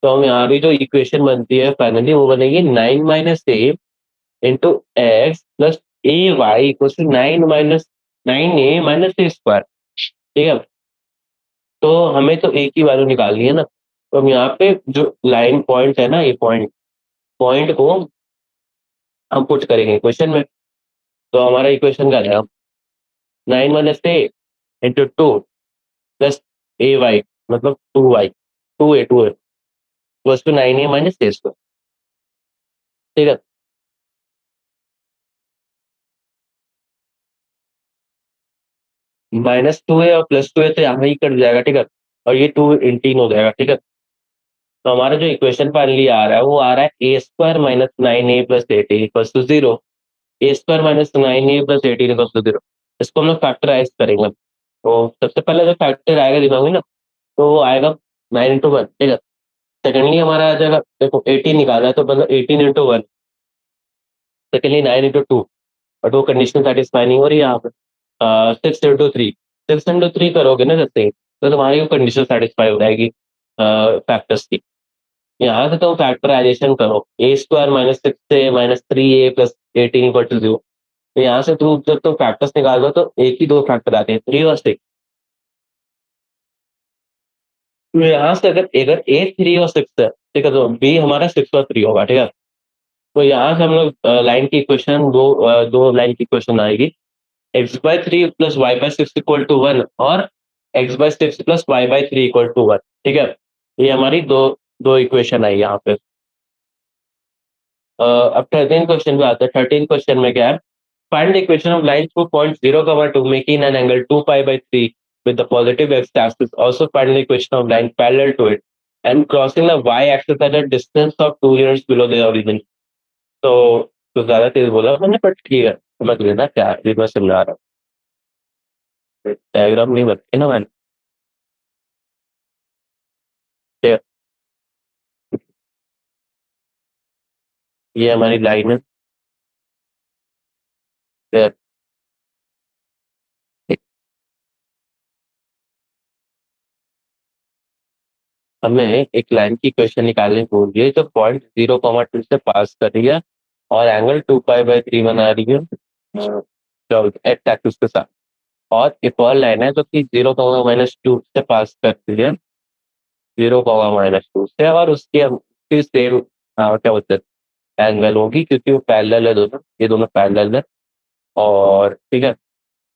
तो हम यहाँ भी जो इक्वेशन बनती है फाइनली वो बनेगी 9 - 8 into x plus A Y equal to 9 - 9a - a², ठीक है। तो हमें तो ए की वैल्यू निकालनी है ना, तो हम यहाँ पे जो लाइन पॉइंट है ना, ये पॉइंट पॉइंट को हम पुट करेंगे क्वेश्चन में। तो हमारा इक्वेशन क्या है, 9 - 8 इंटू 2 प्लस ए वाई मतलब 2y, 2a plus two 9a - a², ठीक है। -2a और +2a तो यहाँ ही कट जाएगा, ठीक है, और ये 2 इंटीन हो जाएगा, ठीक है। तो हमारा जो इक्वेशन फाइनली आ रहा है वो आ रहा है a² - 9a + 18 = 0। a² - 9a + 18 = 0। इसको हम लोग फैक्टराइज करेंगे, तो सबसे पहले जो फैक्टर आएगा दिमाग में ना, तो वो आएगा 9 × 1, ठीक है। सेकेंडली हमारा आ जाएगा, देखो 18 निकाला है तो मतलब 18 इंटू 1, सेकेंडली 9 इंटू 2, बट वो कंडीशन सेटिस्फाई नहीं हो रही यहाँ पे। 6 इंटू 3, 6 इंटू 3 करोगे ना जैसे, तो तुम्हारी वो कंडीशन सेटिस्फाई हो जाएगी फैक्टर्स की। यहाँ से तुम फैक्टराइजेशन करो, ए स्क्वायर माइनस 6 से -3a प्लस 18 इक्वल टू 0। तो यहाँ से तुम जब तुम फैक्टर्स निकालो तो एक ही दो फैक्टर आते हैं, 3 और 6। तो यहाँ से अगर अगर ए 3 और 6 है, ठीक है, तो बी हमारा 6 और 3 होगा, ठीक है। तो यहाँ से हम लोग लाइन की इक्वेशन दो लाइन की इक्वेशन आएगी, x/3 plus y/6 equal to 1 और x/6 plus y/3 equal to 1, ठीक है। ये हमारी दो दो इक्वेशन आई यहाँ पे। अब 13 क्वेश्चन पे आते हैं। 13 क्वेश्चन में क्या है, find the equation of line through point 0, 2 making an angle 2π/3 with the positive x-axis. Also find the equation of line parallel to it and crossing the y-axis at a distance of 2 units below the origin. तो ज्यादा तेज बोला मैंने, but ठीक है, समझ लेना क्या है, ये मैं समझा रहा हूँ। डायग्राम नहीं बनती ना मैंने, ठीक है। ये हमारी लाइन है, ठीक है। हमें एक लाइन की इक्वेशन निकालने को बोल रही है जो पॉइंट 0, 2 से पास कर रही है और एंगल 2π/3 बना रही है एक्स एक्सिस के साथ। और एक और लाइन है जो कि 0, -2 से पास करती है, 0, -2 से, और उसकी सेम क्या बोलते हैं एंगल होगी, क्योंकि वो पैरेलल है दोनों, ये दोनों पैरेलल है। और ठीक है,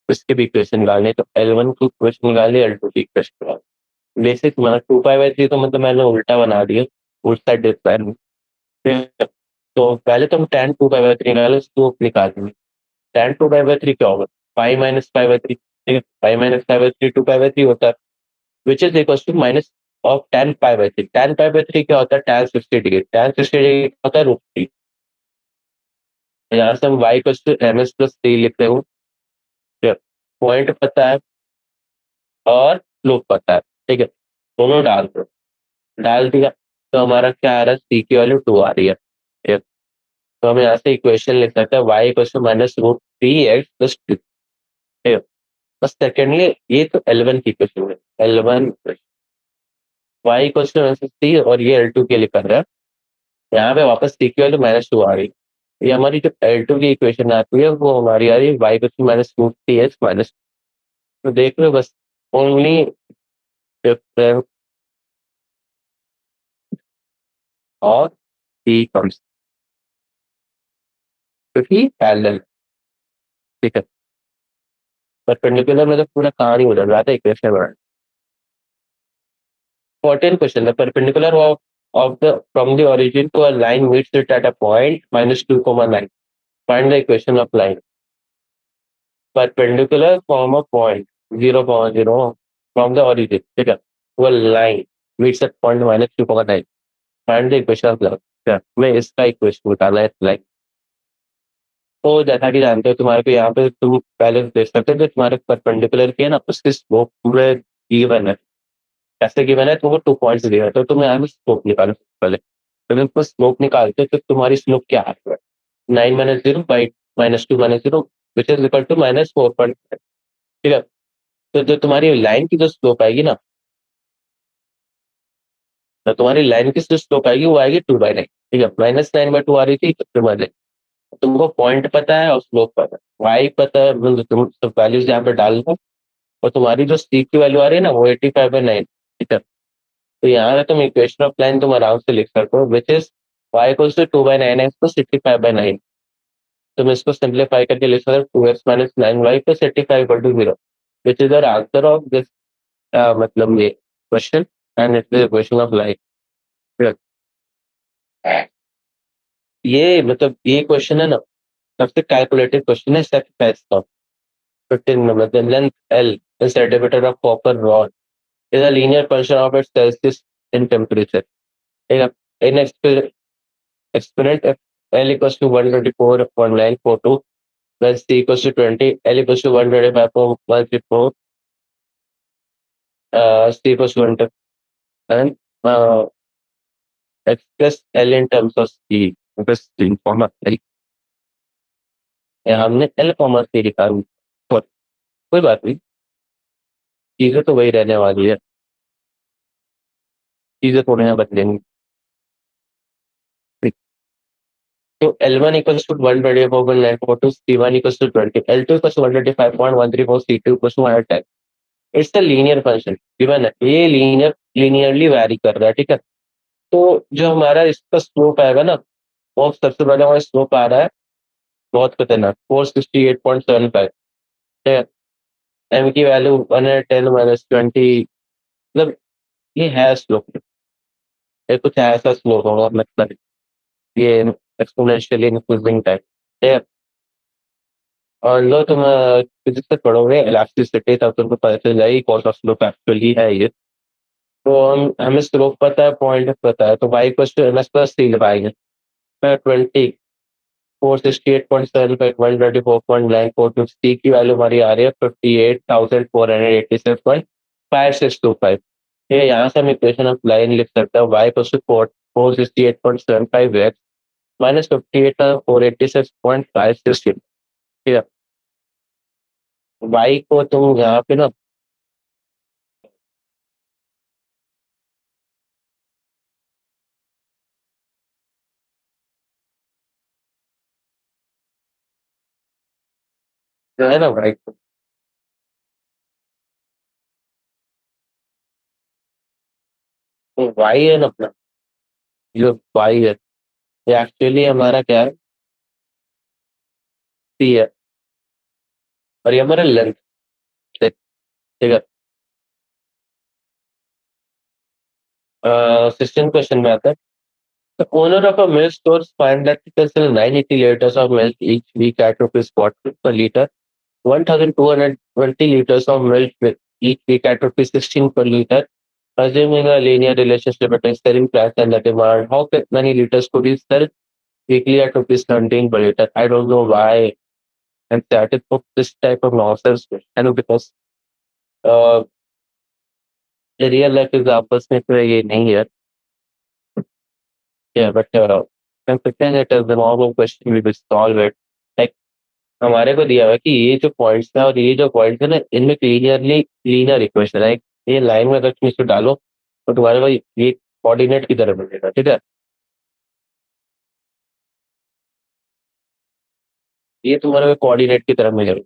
इसके भी इक्वेशन निकालने, तो L1 की इक्वेशन निकाली, L2 की इक्वेशन निकाली। बेसिक मतलब 2π/3 तो मतलब मैंने उल्टा बना दिया, उल्टा डिफरेंस। तो पहले तो हम tan 2π/3 निकाले, उसको निकालेंगे। tan 2π/3 क्या होगा, पाई माइनस पाई/3, ठीक है। पाई माइनस पाई/3 2π/3 होता है, which is equal to minus of tan π/3। tan π/3 क्या होता है, tan 60 डिग्री। tan 60 डिग्री क्या होता है, √3। यहाँ से हम y को ms प्लस 3 लिखते हो, पॉइंट पता है और स्लोप पता है, ठीक है। दोनों डाल दो, डाल दिया तो हमारा क्या आ रहा है, सी की वैल्यू 2 आ रही है, ठीक है। तो हम यहाँ से इक्वेशन लिख सकते हैं y इक्वल टू -√3x+2, ठीक है। बस सेकेंडली ये तो L1 की इक्वेशन है, L1 y इक्वल टू सी, और ये L2 के लिए कर रहा है। यहाँ पे वापस सी की वैल्यू -2 आ रही है। ये हमारी जो L2 की इक्वेशन आती है वो हमारी आ रही है y इक्वल टू -√3x-, तो देख लो बस, ओनली और सी कम्स, क्योंकि पैरेलल, ठीक है। परपेंडिकुलर में तो पूरा कहानी बदल रहा था इक्वेशन में। 14 question, the perpendicular of the from the origin to a line meets it at a point -2, 9. Find the equation of line. Perpendicular from a point 0, 0 from the origin, ठीक है, to a line meets at point -2, 9. Find the equation of line. क्या मैं इसका equation निकाला है line. तो जैसा कि जानते हो, तुम्हारे को यहाँ पे तुम पहले देख सकते हो, जो तुम्हारे परपेंडिकुलर की है ना, उसकी स्लोप पूरे गिवन है। कैसे गिवन है, तुमको 2 पॉइंट्स दिए हैं, तो तुम यहाँ पे स्लोप निकालो पहले। तो तुम स्लोप निकालते हो तो तुम्हारी स्लोप क्या आ रही है, 9 - 0 by -2 - 0, which is equal to -4.5, ठीक है। तो जो तुम्हारी लाइन की जो स्लोप आएगी ना, तो तुम्हारी लाइन की जो स्लोप आएगी वो आएगी 2/9, ठीक है। -9/2 आ रही थी तुम्हारे, तुमको पॉइंट पता है और स्लोप पता है, वाई पता है, मतलब तुम सब वैल्यूज यहाँ पे डाल दो, और तुम्हारी जो सी की वैल्यू आ रही है ना वो 85/9, ठीक है। तो यहाँ पे तुम इक्वेशन ऑफ लाइन तुम आराम से लिख सकते हो, which is y equals to 2/9x plus 85/9। तुम इसको सिंप्लीफाई करके लिख सकते हो 2x minus 9y plus 85 equal to 0, which is the answer of this मतलब ये question, and it is equation of line. ये मतलब ये क्वेश्चन है ना, सबसे कैलकुलेटेड क्वेश्चन है सेक्स का। 15 number, the length L is the diameter of copper rod is a linear function of its Celsius in temperature. In experiment, if L equals to 124.942 plus C equals to 20, L equals to 125.134, C equals to 1, and express L in terms of C बस comma L, हमने L comma C लिखा है। कोई बात नहीं, चीजें तो वही रहने वाली है, चीजें थोड़े यहाँ बदलेंगी। तो L1 equals to 124.942, C1 equals to 20, L2 equals to 125.134, C2 equals to 110। It's a linear function given है, ये लीनियरली वैरी कर रहा है, ठीक है। तो जो हमारा इसका स्लोप आएगा ना, वो सबसे पहले हमारा स्लोप आ रहा है बहुत खतरनाक 468.75, ठीक है। एम की वैल्यू 110 - 20, मतलब ये है स्लोप, ये कुछ ऐसा स्लोप होगा, मतलब ये एक्सपोनेंशियली इंक्रीजिंग टाइप, ठीक है। और लो तुम फिजिक्स से पढ़ोगे इलास्टिसिटी, तब तुमको पता चल जाएगी कौन सा स्लोप एक्चुअली है ये। तो हमें स्लोप पता है, पॉइंट पता है, तो Y equals to M S plus C लगाएंगे। 20, 468.75, 124.942, सी की वैल्यू हमारी आ रही है 58,486.5625। ठीक है, यहाँ से हम इक्वेशन ऑफ लाइन लिख सकते हैं, y equals to 468.75 x minus 58,486.560। ठीक है, वाई को तुम यहाँ पे ना जो है ना वाई को, तो वाई है ना अपना, जो वाई है ये एक्चुअली हमारा क्या है, सी है, और ये हमारा लेंथ है। ठीक है, सिक्सटीन क्वेश्चन में आता है, the owner of a milk store finds that he can sell 980 liters of milk each week at rupees 40 per liter, 1,220 liters of milk each week at rupees 16 per liter. Assuming a linear relationship between selling price and the demand, how many liters could he sell weekly at rupees 17 per liter? I don't know why and started for this type of nonsense, and because uh, real life examples में तो ये नहीं है, yeah, but I'm pretend it is the normal question we will solve it. Like हमारे को दिया हुआ है कि ये जो पॉइंट्स है और ये जो पॉइंट्स है ना, इनमें क्लियरली लीनियर इक्वेशन है, ये लाइन में अगर तुम इसको डालो तो तुम्हारे पास ये कोऑर्डिनेट की तरह बनेगा, ठीक है। ये तुम्हारे कोऑर्डिनेट की तरह मिलेगा।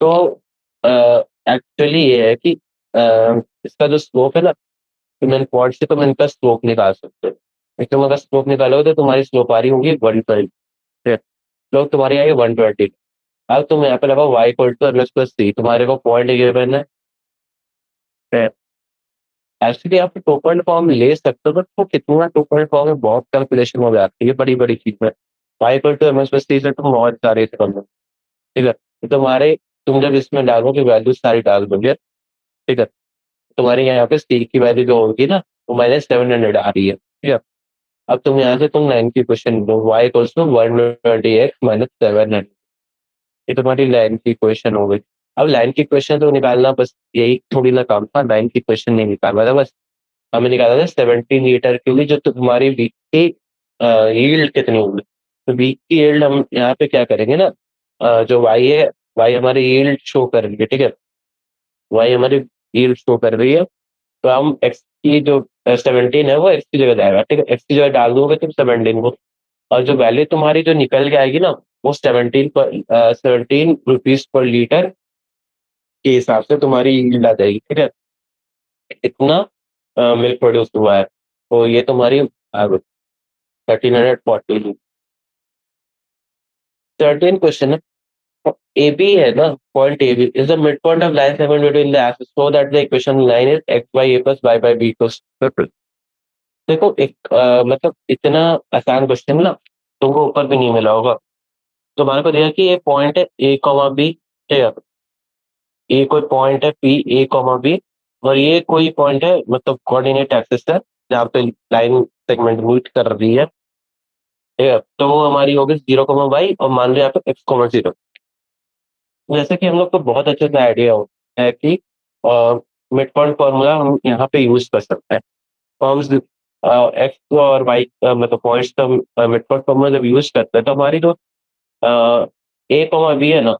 तो एक्चुअली ये है कि इसका जो स्लोप है ना, तो मैंने पॉइंट से तो मैं इनका स्लोप निकाल सकते हैं। तुम अगर स्लोप निकालोगे तो तुम्हारी स्लोप आ रही होगी 120, स्लोप तुम्हारी आएगी 120। अब तुम यहाँ पे लगाओ Y equal to M S plus C, तुम्हारे को पॉइंट गिवन है। एक्चुअली आप टू पॉइंट फॉर्म ले सकते हो, बट वो कितना टू पॉइंट फॉर्म में बहुत कैलकुलेशन हो जाती है, बड़ी बड़ी चीज में। Y equal to M S plus C से तुम बहुत सारे कर लो, ठीक है। तो तुम्हारे, तुम जब इसमें डालोगे वैल्यू सारी डाल दोगे, ठीक है, तुम्हारे यहाँ पे सी की वैल्यू जो होगी ना, वो -700 आ रही है, ठीक है। अब तुम यहाँ से तुम लाइन की क्वेश्चन दो, वाई इक्वल्स टू 120x -700, ये तुम्हारी लाइन की क्वेश्चन हो गई। अब लाइन की क्वेश्चन तो निकालना बस यही थोड़ी ना काम था, लाइन की क्वेश्चन नहीं निकालना था बस, हमें निकाला था 17 लीटर के लिए जो तुम्हारी वीक की यील्ड कितनी होगी। तो वीक की यील्ड हम यहाँ पे क्या करेंगे ना, जो वाई है, वाई हमारी यील्ड शो कर रही है, ठीक है, वाई हमारी यील्ड शो कर रही है। तो हम एक्स की जो 17 है वो एक्स की जगह जाएगा, ठीक है, एक्स की जगह डाल दोगे तुम 17 को, और जो वैल्यू तुम्हारी जो निकल के आएगी ना, वो 17 रुपीज पर लीटर के हिसाब से तुम्हारी यील्ड आ जाएगी, ठीक है। इतना मिल्क प्रोड्यूस हुआ है, तो ये तुम्हारी 1340। थर्टीन क्वेश्चन है, ए बी है ना, point A B is the mid point of line segment between the axis so that the equation line is x by a plus y by b equals triple. देखो एक मतलब इतना आसान question ना तुमको ऊपर भी नहीं मिला होगा। तो हमारे को दिया कि ये पॉइंट है ए कॉमा बी, ठीक है, ये कोई पॉइंट है पी ए कॉमा बी, और ये कोई पॉइंट है मतलब कोऑर्डिनेट एक्सिस है जहाँ पे लाइन सेगमेंट मीट कर रही है, ठीक है। तो वो हमारी होगी 0, और मान लो यहाँ पे x, 0। जैसे कि हम लोग को बहुत अच्छे से आइडिया है कि मिड पॉइंट फॉर्मूला हम यहाँ पे यूज कर सकते हैं। फॉर्म्स एक्स और वाई मतलब पॉइंट्स का मिड पॉइंट फॉर्मूला जब यूज करते हैं तो हमारी जो ए कॉमा बी है ना,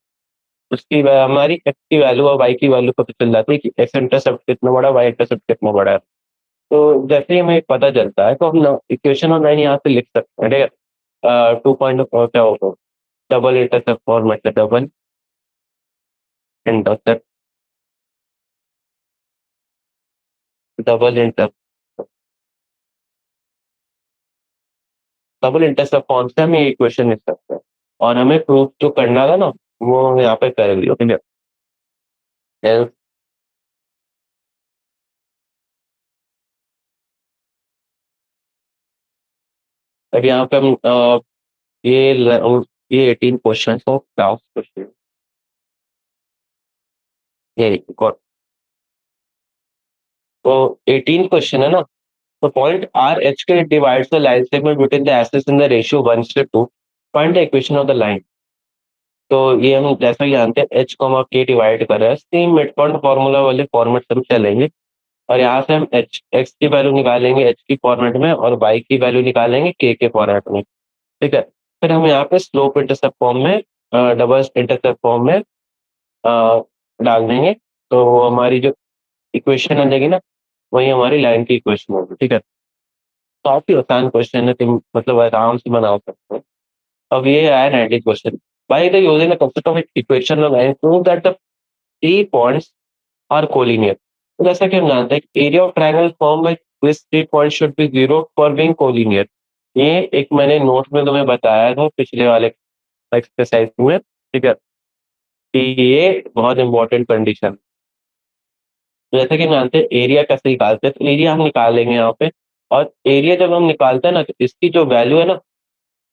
उसकी हमारी एक्स की वैल्यू और वाई की वैल्यू पता चल जाती है कि एक्स इंटरसेप्ट कितना बड़ा, वाई इंटरसेप्ट कितना बड़ा है। तो जैसे ही हमें पता चलता है तो हम इक्वेशन और लाइन यहाँ से लिख सकते हैं, ठीक है। 2 पॉइंट क्या होगा, double intercept format, double intercept, double inter double intercept form से हम ये इक्वेशन लिख सकते हैं। और हमें प्रूफ जो करना था ना, वो यहाँ पे कर लिया, ठीक है। Else, अब यहाँ पे हम ये 18 क्वेश्चन ऑफ क्लास क्वेश्चन, ये got। तो 18 क्वेश्चन है ना। तो पॉइंट आर एच के divides the line segment between the axis in the ratio 1:2, find the equation of the line. तो ये हम जैसा कि जानते हैं एच कॉमा के डिवाइड कर रहा है, सेम मिड पॉइंट फॉर्मूला वाले फॉर्मेट से हम चलेंगे। और यहाँ से हम एच एक्स की वैल्यू निकालेंगे एच की फॉर्मेट में, और वाई की वैल्यू निकालेंगे के फॉर्मेट में, ठीक है। फिर हम यहाँ पे स्लोप इंटरसेप्ट फॉर्म में, डबल इंटरसेप्ट फॉर्म में अ, डाल देंगे। तो वो हमारी जो इक्वेशन आ जाएगी ना, वही हमारी लाइन की इक्वेशन होगी, ठीक है। काफी आसान क्वेश्चन है, तुम मतलब आराम से बना सकते हो। अब ये आया 90 question. By the using the concept of equation of line prove that the three points are collinear. तो जैसा कि हम जानते हैं area of triangle form by this three point should be zero for being collinear. ये एक मैंने note में तुम्हें बताया था पिछले वाले एक्सरसाइज में, ठीक है, कि ये बहुत इंपॉर्टेंट कंडीशन। जैसे कि हम जानते हैं एरिया कैसे निकालते हैं, तो एरिया हम निकालेंगे यहाँ पे। और एरिया जब हम निकालते हैं ना, तो इसकी जो वैल्यू है ना,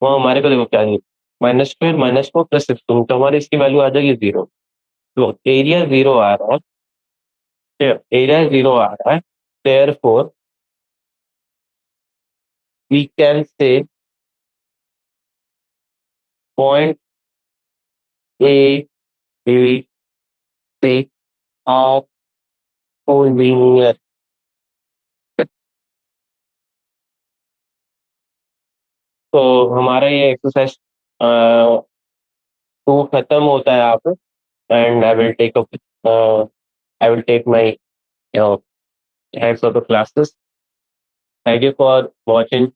वो हमारे को देखो क्या है, -2 - 4 + 6, तो हमारी इसकी वैल्यू आ जाएगी 0। तो एरिया 0 आ रहा है, एरिया 0 आ रहा है, therefore we can say point A B C are collinear. तो हमारा ये एक्सरसाइज तो खत्म होता है यहाँ पे। And I will take my heads of the classes. Thank you for watching.